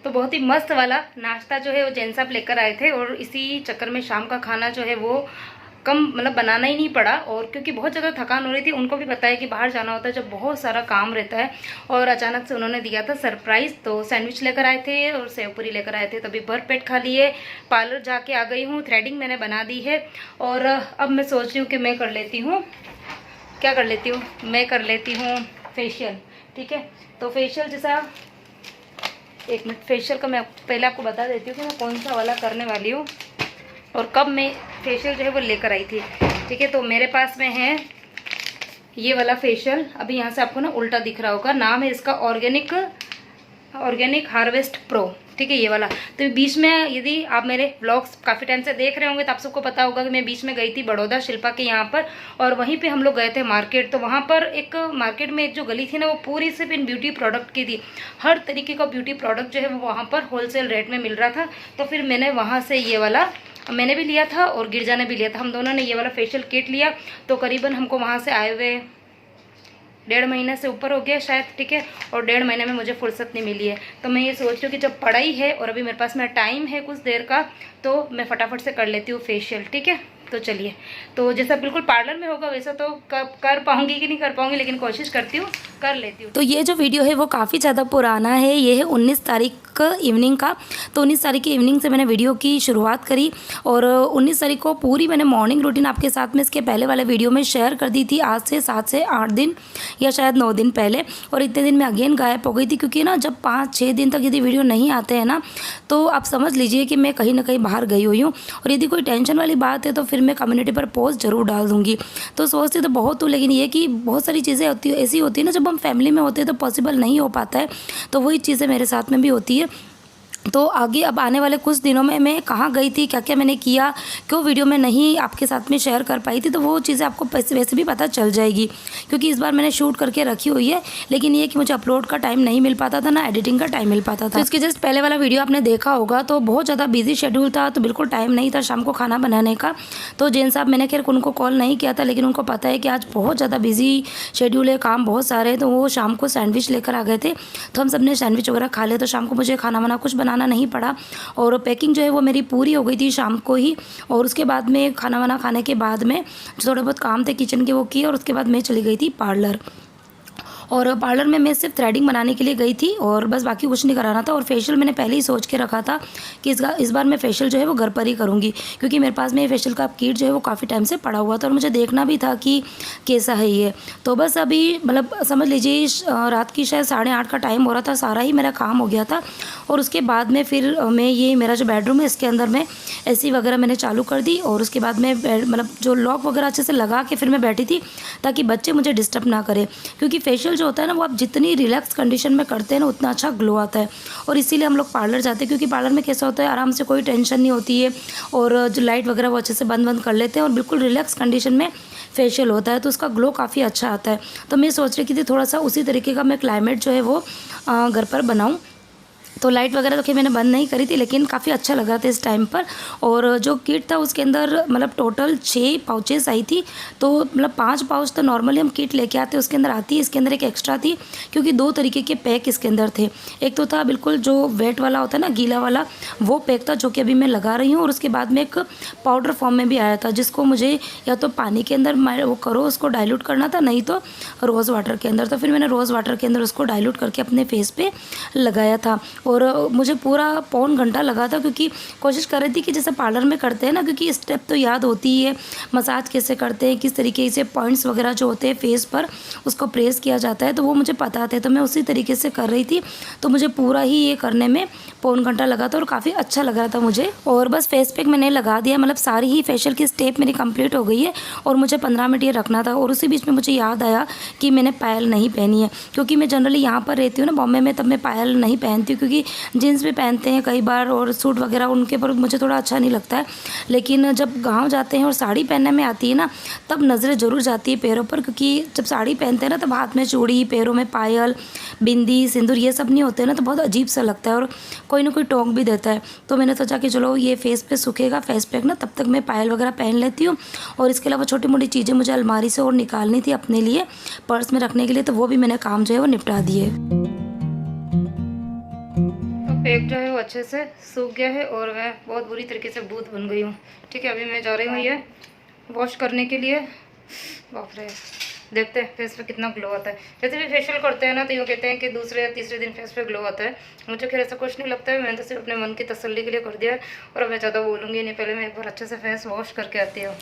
तो बहुत ही मस्त वाला नाश्ता जो है वो जेंट्स साहब लेकर आए थे, और इसी चक्कर में शाम का खाना जो है वो कम मतलब बनाना ही नहीं पड़ा। और क्योंकि बहुत ज़्यादा थकान हो रही थी, उनको भी पता है कि बाहर जाना होता है जब बहुत सारा काम रहता है, और अचानक से उन्होंने दिया था सरप्राइज़। तो सैंडविच लेकर आए थे और सेव पूरी लेकर आए थे, तभी भर पेट खा लिए। पार्लर जाके आ गई हूँ, थ्रेडिंग मैंने बना दी है, और अब मैं सोच रही हूँ कि मैं कर लेती हूँ, क्या कर लेती हूँ, मैं कर लेती हूँ फेशियल। ठीक है, तो फेशियल जैसा, एक मिनट, फेशियल का मैं पहले आपको बता देती हूँ कि मैं कौन सा वाला करने वाली हूँ और कब मैं फेशियल जो है वो लेकर आई थी। ठीक है, तो मेरे पास में है ये वाला फेशियल। अभी यहाँ से आपको ना उल्टा दिख रहा होगा, नाम है इसका ऑर्गेनिक हार्वेस्ट प्रो। ठीक है, ये वाला। तो बीच में यदि आप मेरे व्लॉग्स काफ़ी टाइम से देख रहे होंगे तो आप सबको पता होगा कि मैं बीच में गई थी बड़ौदा शिल्पा के यहाँ पर, और वहीं पे हम लोग गए थे मार्केट। तो वहाँ पर एक मार्केट में एक जो गली थी ना, वो पूरी सिर्फ इन ब्यूटी प्रोडक्ट की थी। हर तरीके का ब्यूटी प्रोडक्ट जो है वो वहाँ पर होलसेल रेट में मिल रहा था। तो फिर मैंने वहाँ से ये वाला मैंने भी लिया था और गिरजा ने भी लिया था, हम दोनों ने ये वाला फेशियल किट लिया। तो करीबन हमको वहाँ से आए हुए 1.5 महीने से ऊपर हो गया शायद। ठीक है, और 1.5 महीने में मुझे फुर्सत नहीं मिली है। तो मैं ये सोच रही हूँ कि जब पढ़ाई है और अभी मेरे पास में टाइम है कुछ देर का, तो मैं फटाफट से कर लेती हूँ फेशियल। ठीक है, तो चलिए, तो जैसा बिल्कुल पार्लर में होगा वैसा तो कर पाऊंगी कि नहीं कर पाऊंगी, लेकिन कोशिश करती हूँ, कर लेती हूँ। तो ये जो वीडियो है वो काफ़ी ज़्यादा पुराना है, ये है 19 तारीख इवनिंग का। तो 19 तारीख की इवनिंग से मैंने वीडियो की शुरुआत करी, और 19 तारीख को पूरी मैंने मॉर्निंग रूटीन आपके साथ में इसके पहले वाले वीडियो में शेयर कर दी थी, आज से 7 से 8 दिन या शायद 9 दिन पहले। और इतने दिन में अगेन गायब हो गई थी, क्योंकि ना जब 5-6 दिन तक यदि वीडियो नहीं आते हैं ना, तो आप समझ लीजिए कि मैं कहीं ना कहीं बाहर गई हुई हूँ। और यदि कोई टेंशन वाली बात है तो फिर मैं कम्युनिटी पर पोस्ट जरूर डाल दूँगी। तो सोचती तो बहुत हूँ, लेकिन ये कि बहुत सारी चीज़ें होती ऐसी होती है ना, जब हम फैमिली में होते हैं तो पॉसिबल नहीं हो पाता है। तो वही चीज़ें मेरे साथ में भी होती है। तो आगे अब आने वाले कुछ दिनों में मैं कहाँ गई थी, क्या क्या मैंने किया, क्यों वीडियो में नहीं आपके साथ में शेयर कर पाई थी, तो वो चीज़ें आपको वैसे भी पता चल जाएगी। क्योंकि इस बार मैंने शूट करके रखी हुई है, लेकिन ये कि मुझे अपलोड का टाइम नहीं मिल पाता था, ना एडिटिंग का टाइम मिल पाता था। तो इसके जस्ट पहले वाला वीडियो आपने देखा होगा, तो बहुत ज़्यादा बिजी शेड्यूल था, तो बिल्कुल टाइम नहीं था शाम को खाना बनाने का। तो जैन साहब, मैंने खैर उनको कॉल नहीं किया था, लेकिन उनको पता है कि आज बहुत ज़्यादा बिजी शेड्यूल है, काम बहुत सारे हैं। तो वो शाम को सैंडविच लेकर आ गए थे, तो हम सब ने सैंडविच वगैरह खा लिया। तो शाम को मुझे खाना वाना कुछ बनाना नहीं पड़ा, और पैकिंग जो है वो मेरी पूरी हो गई थी शाम को ही। और उसके बाद में खाना वाना खाने के बाद में जो थोड़े बहुत काम थे किचन के वो किए, और उसके बाद मैं चली गई थी पार्लर। और पार्लर में मैं सिर्फ थ्रेडिंग बनाने के लिए गई थी, और बस बाकी कुछ नहीं कराना था। और फेशियल मैंने पहले ही सोच के रखा था कि इस बार मैं फेशियल जो है वो घर पर ही करूँगी, क्योंकि मेरे पास में ये फेशियल का किट जो है वो काफ़ी टाइम से पड़ा हुआ था, और मुझे देखना भी था कि कैसा है ये। तो बस अभी मतलब समझ लीजिए रात की शायद 8:30 का टाइम हो रहा था, सारा ही मेरा काम हो गया था। और उसके बाद में फिर मैं ये मेरा जो बेडरूम है इसके अंदर में एसी वगैरह मैंने चालू कर दी, और उसके बाद में मतलब जो लॉक वगैरह अच्छे से लगा के फिर मैं बैठी थी, ताकि बच्चे मुझे डिस्टर्ब ना करें। क्योंकि फेशियल जो होता है ना, वो आप जितनी रिलैक्स कंडीशन में करते हैं ना, उतना अच्छा ग्लो आता है। और इसीलिए हम लोग पार्लर जाते हैं, क्योंकि पार्लर में कैसा होता है, आराम से कोई टेंशन नहीं होती है, और जो लाइट वगैरह वो अच्छे से बंद कर लेते हैं, और बिल्कुल रिलैक्स कंडीशन में फेशियल होता है, तो उसका ग्लो काफ़ी अच्छा आता है। तो मैं सोच रही थी थोड़ा सा उसी तरीके का मैं क्लाइमेट जो है वो घर पर बनाऊँ। तो लाइट वगैरह तो कि मैंने बंद नहीं करी थी, लेकिन काफ़ी अच्छा लगा था इस टाइम पर। और जो किट था उसके अंदर मतलब टोटल 6 पाउचेस आई थी। तो मतलब 5 पाउच तो नॉर्मली हम किट लेके आते हैं उसके अंदर आती है, इसके अंदर एक एक्स्ट्रा थी, क्योंकि 2 तरीके के पैक इसके अंदर थे। एक तो था बिल्कुल जो वेट वाला होता है ना, गीला वाला, वो पैक था जो कि अभी मैं लगा रही हूँ। और उसके बाद में एक पाउडर फॉर्म में भी आया था, जिसको मुझे या तो पानी के अंदर वो करो उसको डाइल्यूट करना था, नहीं तो रोज़ वाटर के अंदर। तो फिर मैंने रोज़ वाटर के अंदर उसको डाइल्यूट करके अपने फेस पे लगाया था, और मुझे पूरा 1.25 घंटा लगा था, क्योंकि कोशिश कर रही थी कि जैसे पार्लर में करते हैं ना, क्योंकि स्टेप तो याद होती ही है, मसाज कैसे करते हैं, किस तरीके से पॉइंट्स वगैरह जो होते हैं फेस पर उसको प्रेस किया जाता है, तो वो मुझे पता थे। तो मैं उसी तरीके से कर रही थी, तो मुझे पूरा ही ये करने में 1.25 घंटा लगा था, और काफ़ी अच्छा लग रहा था मुझे। और बस फेस पैक मैंने लगा दिया, मतलब सारी ही फेशियल की स्टेप मेरी कंप्लीट हो गई है, और मुझे 15 मिनट ये रखना था। और उसी बीच में मुझे याद आया कि मैंने पायल नहीं पहनी है, क्योंकि मैं जनरली यहाँ पर रहती हूँ ना बॉम्बे में, तब मैं पायल नहीं पहनती हूँ, क्योंकि जीन्स भी पहनते हैं कई बार, और सूट वगैरह उनके पर मुझे थोड़ा अच्छा नहीं लगता है। लेकिन जब गांव जाते हैं और साड़ी पहनने में आती है ना, तब नज़रें ज़रूर जाती है पैरों पर, क्योंकि जब साड़ी पहनते हैं ना, तब हाथ में चूड़ी, पैरों में पायल, बिंदी, सिंदूर ये सब नहीं होते हैं ना, तो बहुत अजीब सा लगता है, और कोई ना कोई टोक भी देता है। तो मैंने सोचा कि चलो ये फेस पे सूखेगा फेस पैक ना, तब तक मैं पायल वगैरह पहन लेती हूँ। और इसके अलावा छोटी मोटी चीज़ें मुझे अलमारी से और निकालनी थी अपने लिए, पर्स में रखने के लिए, तो वो भी मैंने काम जो है वो निपटा दिए। पैक जो है वो अच्छे से सूख गया है और मैं बहुत बुरी तरीके से बूंद बन गई हूँ। ठीक है, अभी मैं जा रही हूँ ये वॉश करने के लिए। बाप रे, देखते हैं फेस पे कितना ग्लो आता है। जैसे भी फेशियल करते हैं ना तो यूँ कहते हैं कि दूसरे या तीसरे दिन फेस पे ग्लो आता है। मुझे खैर ऐसा कुछ नहीं लगता है, मैंने तो सिर्फ अपने मन की तसल्ली के लिए कर दिया है। और अब मैं ज़्यादा बोलूँगी नहीं, पहले मैं एक बार अच्छे से फेस वॉश करके आती हूँ।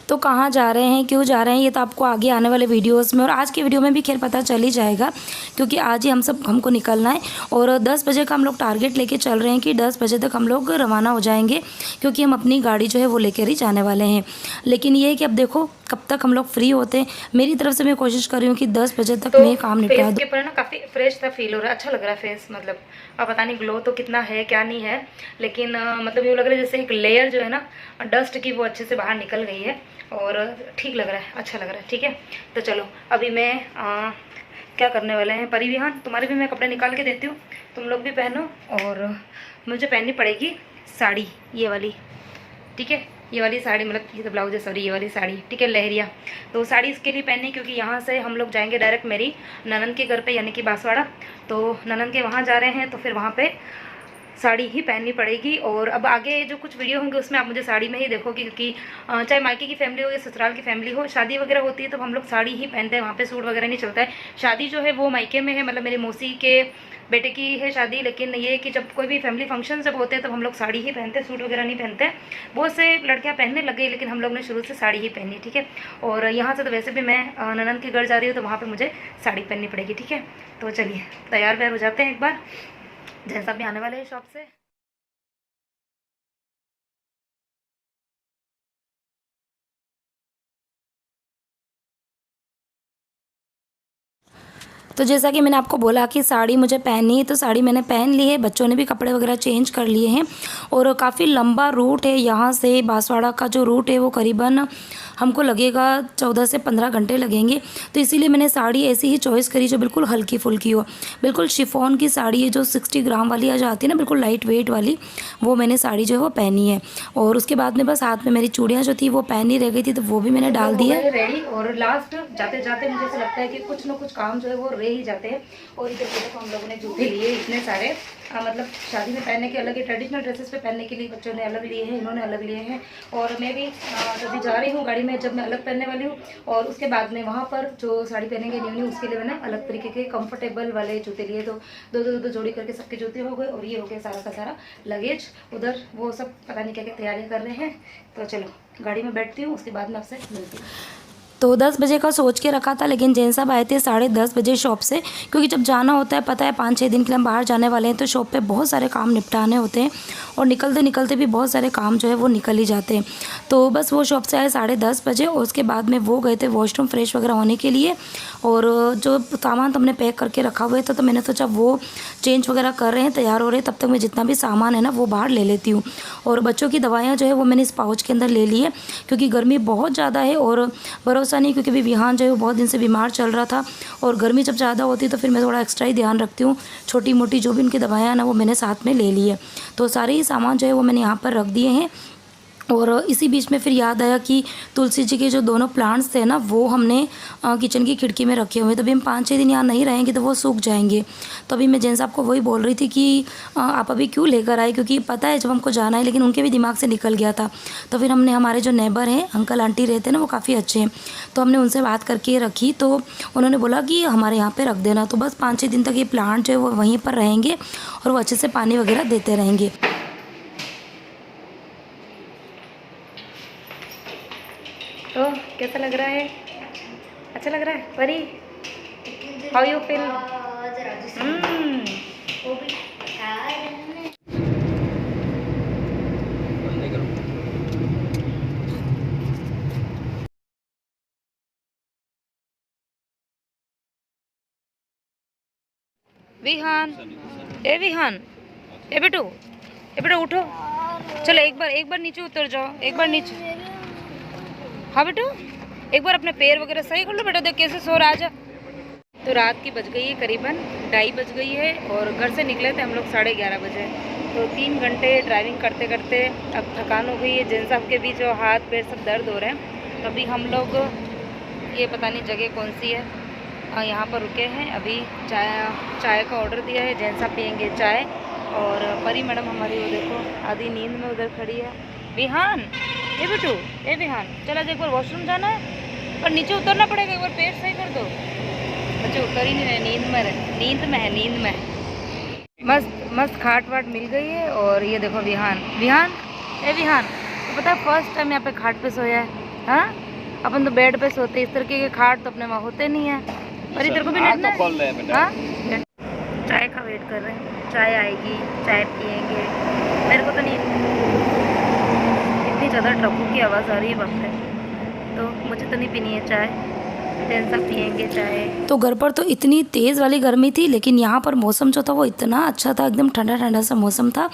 तो कहाँ जा रहे हैं, क्यों जा रहे हैं, ये तो आपको आगे आने वाले वीडियोस में और आज के वीडियो में भी खैर पता चल ही जाएगा, क्योंकि आज ही हमको निकलना है। और 10 बजे का हम लोग टारगेट लेके चल रहे हैं कि 10 बजे तक हम लोग रवाना हो जाएंगे, क्योंकि हम अपनी गाड़ी जो है वो लेकर ही जाने वाले हैं। लेकिन ये है कि अब देखो कब तक हम लोग फ्री होते हैं। मेरी तरफ से मैं कोशिश कर रही हूँ कि 10 बजे तक मैं काम निपटा दूँ। फेस के ऊपर ना काफ़ी फ्रेश सा फील हो रहा है, अच्छा लग रहा है फेस। मतलब अब पता नहीं ग्लो तो कितना है क्या नहीं है, लेकिन मतलब यूँ लग रहा है जैसे एक लेयर जो है ना डस्ट की वो अच्छे से बाहर निकल गई है और ठीक लग रहा है, अच्छा लग रहा है। ठीक है, तो चलो अभी मैं क्या करने वाले हैं। परिवहन तुम्हारे भी मैं कपड़े निकाल के देती हूँ, तुम लोग भी पहनो। और मुझे पहननी पड़ेगी साड़ी, ये वाली। ठीक है, ये वाली साड़ी, मतलब ये तो ब्लाउज है, सॉरी, ये वाली साड़ी। ठीक है, लहरिया। तो साड़ी इसके लिए पहनी क्योंकि यहाँ से हम लोग जाएंगे डायरेक्ट मेरी ननद के घर पे, यानी कि बांसवाड़ा। तो ननद के वहाँ जा रहे हैं तो फिर वहाँ पे साड़ी ही पहननी पड़ेगी। और अब आगे जो कुछ वीडियो होंगे उसमें आप मुझे साड़ी में ही देखोगे, क्योंकि चाहे मायके की फैमिली हो या ससुराल की फैमिली हो, शादी वगैरह होती है तो हम लोग साड़ी ही पहनते हैं, वहाँ पे सूट वगैरह नहीं चलता है। शादी जो है वो मायके में है, मतलब मेरी मौसी के बेटे की है शादी। लेकिन ये है कि जब कोई भी फैमिली फंक्शन जब होते हैं तब हम लोग साड़ी ही पहनते हैं, सूट वगैरह नहीं पहनते। बहुत से लड़कियां पहनने लग गई, लेकिन हम लोग ने शुरू से साड़ी ही पहनी। ठीक है, और यहाँ से तो वैसे भी मैं ननद के घर जा रही हूँ तो वहाँ पे मुझे साड़ी पहननी पड़ेगी। ठीक है, तो चलिए तैयार व्यार हो जाते हैं एक बार, जैसा भी आने वाले हैं शॉप से। तो जैसा कि मैंने आपको बोला कि साड़ी मुझे पहननी है, तो साड़ी मैंने पहन ली है। बच्चों ने भी कपड़े वगैरह चेंज कर लिए हैं। और काफ़ी लंबा रूट है, यहाँ से बांसवाड़ा का जो रूट है वो करीबन हमको लगेगा 14 से 15 घंटे लगेंगे। तो इसीलिए मैंने साड़ी ऐसी ही चॉइस करी जो बिल्कुल हल्की फुल्की हो। बिल्कुल शिफॉन की साड़ी है जो 60 ग्राम वाली आ जाती है ना, बिल्कुल लाइट वेट वाली, वो मैंने साड़ी जो है वो पहनी है। और उसके बाद में बस हाथ में मेरी चूड़ियाँ जो थी वो पहनी रह गई थी, तो वो भी मैंने डाल दी है रेडी। और लास्ट जाते जाते मुझे ऐसा लगता है कि कुछ ना कुछ काम जो है वो रह ही जाते हैं। और इधर देखो हम लोगों ने जूते लिए इतने सारे, मतलब शादी में पहनने के अलग ही, ट्रेडिशनल ड्रेसेस पे पहनने के लिए बच्चों ने अलग लिए हैं, इन्होंने अलग लिए हैं। और मैं भी जब जा रही हूँ गाड़ी में, जब मैं अलग पहनने वाली हूँ। और उसके बाद में वहाँ पर जो साड़ी पहनेंगे न्यू उसके लिए मैंने अलग तरीके के कंफर्टेबल वाले जूते लिए। तो दो जोड़ी करके सबके जूते हो गए। और ये हो गया सारा का सारा लगेज। उधर वो सब पता नहीं क्या क्या तैयारियाँ कर रहे हैं। तो चलो गाड़ी में बैठती हूँ, उसके बाद में आपसे मिलती हूँ। तो 10 बजे का सोच के रखा था, लेकिन जैन साहब आए थे 10:30 बजे शॉप से, क्योंकि जब जाना होता है, पता है 5-6 दिन के लिए हम बाहर जाने वाले हैं, तो शॉप पे बहुत सारे काम निपटाने होते हैं और निकलते निकलते भी बहुत सारे काम जो है वो निकल ही जाते हैं। तो बस वो शॉप से आए 10:30 बजे और उसके बाद में वो गए थे वॉशरूम फ्रेश वगैरह होने के लिए। और जो सामान तो हमने पैक करके रखा हुआ था, तो मैंने सोचा वो चेंज वगैरह कर रहे हैं, तैयार हो रहे हैं, तब तक मैं जितना भी सामान है ना वो बाहर ले लेती हूँ। और बच्चों की दवाइयाँ जो है वो मैंने इस पाउच के अंदर ले ली है, क्योंकि गर्मी बहुत ज़्यादा है। और भरोसा नहीं, क्योंकि विहान जो है वो बहुत दिन से बीमार चल रहा था, और गर्मी जब ज़्यादा होती है तो फिर मैं थोड़ा एक्स्ट्रा ही ध्यान रखती हूँ। छोटी मोटी जो भी उनकी दवाइयाँ ना वो मैंने साथ में ले ली है। तो सारे ही सामान जो है वो मैंने यहाँ पर रख दिए हैं। और इसी बीच में फिर याद आया कि तुलसी जी के जो दोनों प्लांट्स थे ना वो हमने किचन की खिड़की में रखे हुए हैं। तो अभी हम 5-6 दिन यहाँ नहीं रहेंगे तो वो सूख जाएंगे। तो अभी मैं जेन साहब को वही बोल रही थी कि आप अभी क्यों लेकर आए, क्योंकि पता है जब हमको जाना है, लेकिन उनके भी दिमाग से निकल गया था। तो फिर हमने, हमारे जो नेबर हैं अंकल आंटी रहते हैं ना वो काफ़ी अच्छे हैं, तो हमने उनसे बात करके रखी। तो उन्होंने बोला कि हमारे यहाँ पर रख देना। तो बस 5-6 दिन तक ये प्लांट जो है वो वहीं पर रहेंगे और वो अच्छे से पानी वगैरह देते रहेंगे। तो कैसा लग रहा है? अच्छा लग रहा है Pari? How you feel? Vihaan, ए विहान, ए बेटू, उठो। चलो एक बार नीचे उतर जाओ, एक बार नीचे। हाँ बेटू, एक बार अपने पैर वगैरह सही कर लो बेटा, देख कैसे सो रहा जा। तो रात की बज गई है करीबन 2:30 बज गई है और घर से निकले थे हम लोग 11:30 बजे। तो 3 घंटे ड्राइविंग करते करते अब थकान हो गई है। जेन साहब के भी जो हाथ पैर सब दर्द हो रहे हैं। तो अभी हम लोग, ये पता नहीं जगह कौन सी है, यहाँ पर रुके हैं। अभी चाय का ऑर्डर दिया है, जेन साहब पियेंगे चाय और परी मैडम हमारी वो देखो आधी नींद में उधर खड़ी है। विहान, ए बेटू, ए विहान, चल आज एक बार वॉशरूम जाना है, पर नीचे उतरना पड़ेगा, एक बार पेट सही कर दो। बच्चे उतर ही नहीं रहे, नींद में रहे, नींद में। मस्त मस्त खाट वाट मिल गई है। और ये देखो विहान, विहान, ए विहान, तो पता है फर्स्ट टाइम यहाँ पे खाट पे सोया है। हाँ, अपन तो बेड पे सोते, इस तरीके के खाट तो अपने वहाँ होते नहीं है। पर इधर को भी लेटना है। हाँ, चाय का वेट कर रहे हैं, चाय आएगी, चाय पियेंगे। मेरे को तो नहीं, इतनी ज़्यादा ट्रकों की आवाज़ आ रही है वक्त है, तो मुझे तो नहीं पीनी है चाय, सब पियेंगे चाय। तो घर पर तो इतनी तेज़ वाली गर्मी थी, लेकिन यहाँ पर मौसम जो था वो इतना अच्छा था, एकदम ठंडा ठंडा सा मौसम था।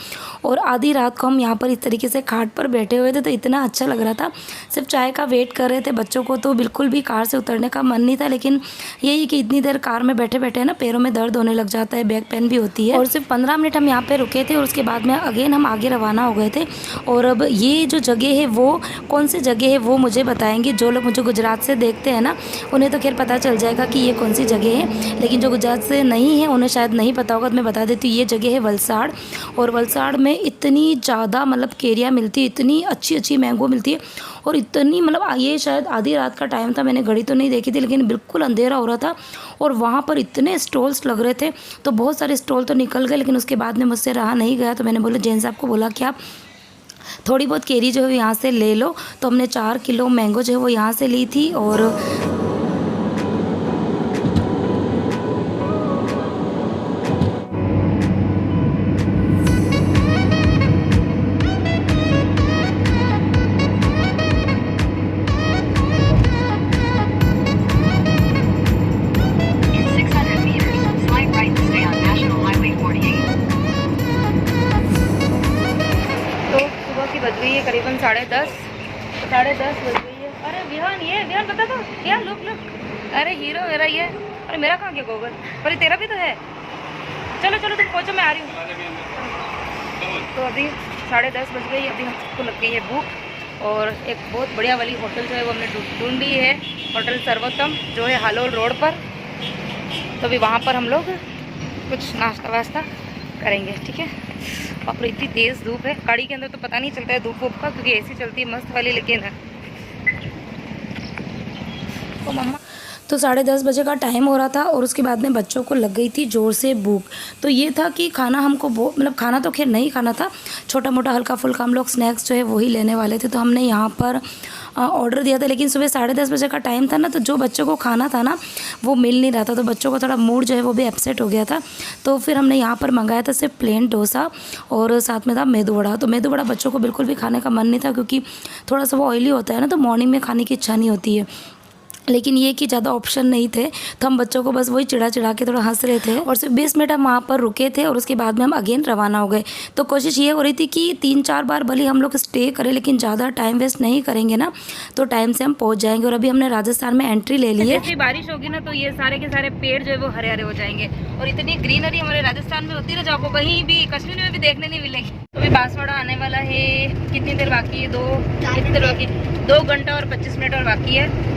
और आधी रात को हम यहाँ पर इस तरीके से खाट पर बैठे हुए थे, तो इतना अच्छा लग रहा था। सिर्फ चाय का वेट कर रहे थे। बच्चों को तो बिल्कुल भी कार से उतरने का मन नहीं था, लेकिन यही कि इतनी देर कार में बैठे बैठे ना पैरों में दर्द होने लग जाता है, बैक पेन भी होती है। और सिर्फ 15 मिनट हम यहाँ पर रुके थे और उसके बाद में अगेन हम आगे रवाना हो गए थे। और अब ये जो जगह है वो कौन सी जगह है वो मुझे बताएंगे। जो लोग मुझे गुजरात से देखते हैं ना, उन्हें तो खैर पता चल जाएगा कि ये कौन सी जगह है, लेकिन जो गुजरात से नहीं है उन्हें शायद नहीं पता होगा। तो मैं बता देती हूँ, ये जगह है वलसाड़। और वलसाड़ में इतनी ज़्यादा मतलब केरिया मिलती है, इतनी अच्छी अच्छी मैंगो मिलती है। और इतनी मतलब ये शायद आधी रात का टाइम था, मैंने घड़ी तो नहीं देखी थी, लेकिन बिल्कुल अंधेरा हो रहा था। और वहाँ पर इतने स्टॉल्स लग रहे थे, तो बहुत सारे स्टॉल तो निकल गए, लेकिन उसके बाद में मुझसे रहा नहीं गया। तो मैंने बोला, जैन साहब को बोला कि आप थोड़ी बहुत केरी जो है यहाँ से ले लो। तो हमने 4 किलो मैंगो जो है वो यहाँ से ली थी। और बज गई है करीबन 10:30 बज गई है। अरे विहान, ये विहान बता दो, क्या लुक, अरे हीरो मेरा ये। अरे मेरा कहाँ गया गोबर, पर तेरा भी तो है। चलो तुम पहुँचो, मैं आ रही हूँ। तो अभी 10:30 बज गई, अभी हमको लग गई है भूख। और एक बहुत बढ़िया वाली होटल जो है वो हमने ढूंढी है, होटल सर्वोत्तम जो है हालोल रोड पर। तो अभी वहाँ पर हम लोग कुछ नाश्ता वास्ता करेंगे, ठीक है। और इतनी तेज़ धूप है, गाड़ी के अंदर तो पता नहीं चलता है धूप वूप का, क्योंकि एसी चलती है मस्त वाली। लेकिन तो मम्मा, तो 10:30 बजे का टाइम हो रहा था और उसके बाद में बच्चों को लग गई थी ज़ोर से भूख। तो ये था कि खाना हमको मतलब खाना तो खैर नहीं खाना था, छोटा मोटा हल्का फुल्का हम लोग स्नैक्स जो है वही लेने वाले थे। तो हमने यहाँ पर ऑर्डर दिया था, लेकिन सुबह 10:30 बजे का टाइम था ना, तो जो बच्चों को खाना था ना वो मिल नहीं रहा था। तो बच्चों का थोड़ा मूड जो है वो भी अपसेट हो गया था। तो फिर हमने यहाँ पर मंगाया था सिर्फ प्लेन डोसा और साथ में था मेदू वड़ा। तो मेदू वड़ा बच्चों को बिल्कुल भी खाने का मन नहीं था, क्योंकि थोड़ा सा वो ऑयली होता है ना, तो मॉर्निंग में खाने की इच्छा नहीं होती है। लेकिन ये कि ज़्यादा ऑप्शन नहीं थे, तो हम बच्चों को बस वही चिढ़ा के थोड़ा हंस रहे थे। और सिर्फ 20 मिनट हम वहाँ पर रुके थे और उसके बाद में हम अगेन रवाना हो गए। तो कोशिश ये हो रही थी कि 3-4 बार भले हम लोग स्टे करें, लेकिन ज़्यादा टाइम वेस्ट नहीं करेंगे ना, तो टाइम से हम पहुँच जाएंगे। और अभी हमने राजस्थान में एंट्री ले ली है। जैसे बारिश होगी ना, तो ये सारे के सारे पेड़ जो है वो हरे हरे हो जाएंगे। और इतनी ग्रीनरी हमारे राजस्थान में होती है ना, जो आपको कहीं भी कश्मीर में भी देखने नहीं मिलेगी। तो अभी बांसवाड़ा आने वाला है, कितनी देर बाकी है? 2 घंटा और 25 मिनट और बाकी है।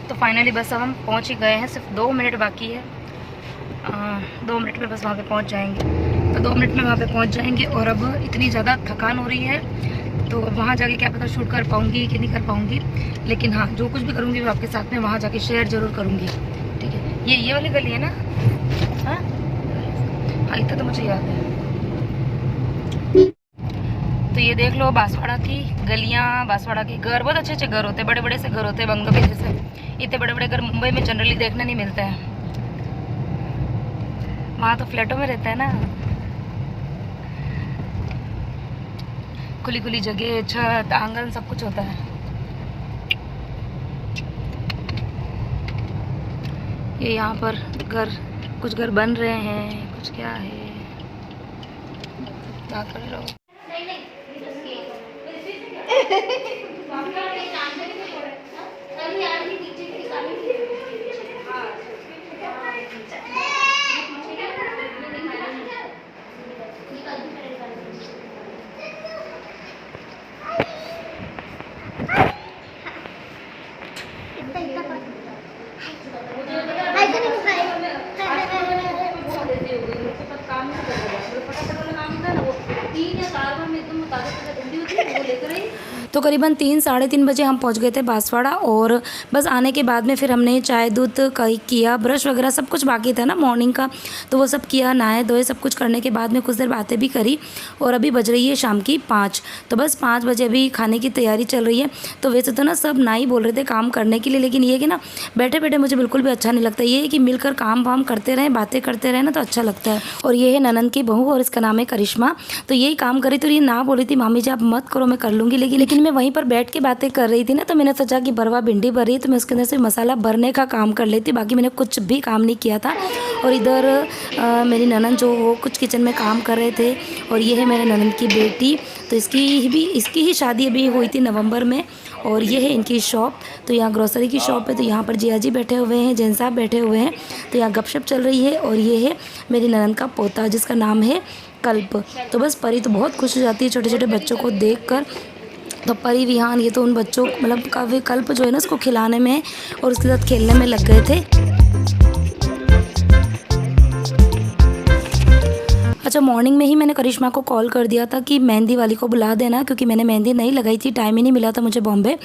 तो फाइनली बस अब हम पहुंच ही गए हैं, सिर्फ 2 मिनट बाकी है। 2 मिनट में बस वहाँ पे पहुंच जाएंगे। तो 2 मिनट में वहाँ पे पहुंच जाएंगे। और अब इतनी ज़्यादा थकान हो रही है, तो वहाँ जाके क्या पता शूट कर पाऊँगी कि नहीं कर पाऊँगी। लेकिन हाँ, जो कुछ भी करूँगी वो आपके साथ में वहाँ जाके शेयर ज़रूर करूँगी, ठीक है। ये वाली गली है ना? हाँ, इतना तो मुझे याद है। तो ये देख लो बांसवाड़ा की गलियाँ, बांसवाड़ा के घर, बहुत अच्छे अच्छे घर होते हैं, बड़े बड़े से घर होते हैं बंगलों के जैसे। इतने बड़े बड़े घर मुंबई में जनरली देखने नहीं मिलते हैं, वहाँ तो फ्लैटों में रहते हैं ना। खुली खुली जगह, छत, आंगन, सब कुछ होता है। ये यहाँ पर घर, कुछ घर बन रहे हैं, कुछ क्या है, क्या कर रहे हो? काम नहीं कर रहा, फटाफट वाला काम होता है ना वो तो करीबन 3 साढ़े 3 बजे हम पहुंच गए थे बांसवाड़ा। और बस आने के बाद में फिर हमने चाय दूध किया, ब्रश वगैरह सब कुछ बाकी था ना मॉर्निंग का, तो वो सब किया, नहाए धोए, सब कुछ करने के बाद में कुछ देर बातें भी करी। और अभी बज रही है शाम की 5। तो बस 5 बजे अभी खाने की तैयारी चल रही है। तो वैसे तो ना सब ना ही बोल रहे थे काम करने के लिए, लेकिन ये कि ना बैठे बैठे मुझे बिल्कुल भी अच्छा नहीं लगता। ये है कि मिलकर काम वाम करते रहें, बातें करते रहें ना तो अच्छा लगता है। और ये है ननंद की बहू और इसका नाम है करिश्मा। तो यही काम करी, तो ये ना बोली थी मामी जी आप मत करो, मैं कर लूँगी। लेकिन मैं वहीं पर बैठ के बातें कर रही थी ना, तो मैंने सोचा कि भरवा भिंडी भर रही है तो मैं उसके अंदर से मसाला भरने का काम कर लेती। बाकी मैंने कुछ भी काम नहीं किया था। और इधर मेरी ननंद जो वो कुछ किचन में काम कर रहे थे। और ये है मेरे ननंद की बेटी, तो इसकी ही शादी अभी हुई थी नवंबर में। और ये है इनकी शॉप, तो यहाँ ग्रोसरी की शॉप है। तो यहाँ पर जिया जी बैठे हुए हैं, जैन साहब बैठे हुए हैं, तो यहाँ गपशप चल रही है। और ये है मेरी ननंद का पोता जिसका नाम है कल्प। तो बस परी तो बहुत खुश हो जाती है छोटे छोटे बच्चों को देखकर। तो परी विहान ये तो उन बच्चों मतलब काफ़ी कल्प जो है ना उसको खिलाने में और उसके साथ खेलने में लग गए थे। अच्छा, मॉर्निंग में ही मैंने करिश्मा को कॉल कर दिया था कि मेहंदी वाली को बुला देना, क्योंकि मैंने मेहंदी नहीं लगाई थी, टाइम ही नहीं मिला था मुझे बॉम्बे।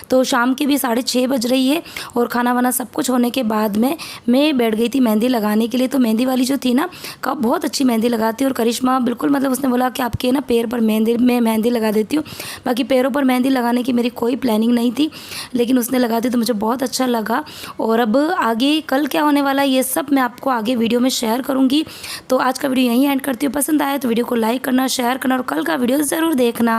तो शाम की भी 6:30 बज रही है और खाना वाना सब कुछ होने के बाद में मैं बैठ गई थी मेहंदी लगाने के लिए। तो मेहंदी वाली जो थी ना बहुत अच्छी मेहंदी लगाती है। और करिश्मा बिल्कुल मतलब उसने बोला कि आपके ना पैर पर मेहंदी लगा देती हूँ। बाकी पैरों पर मेहंदी लगाने की मेरी कोई प्लानिंग नहीं थी, लेकिन उसने लगा दी तो मुझे बहुत अच्छा लगा। और अब आगे कल क्या होने वाला है ये सब मैं आपको आगे वीडियो में शेयर करूँगी। तो आज का वीडियो यहीं एंड करती हूँ। पसंद आया तो वीडियो को लाइक करना, शेयर करना और कल का वीडियो ज़रूर देखना।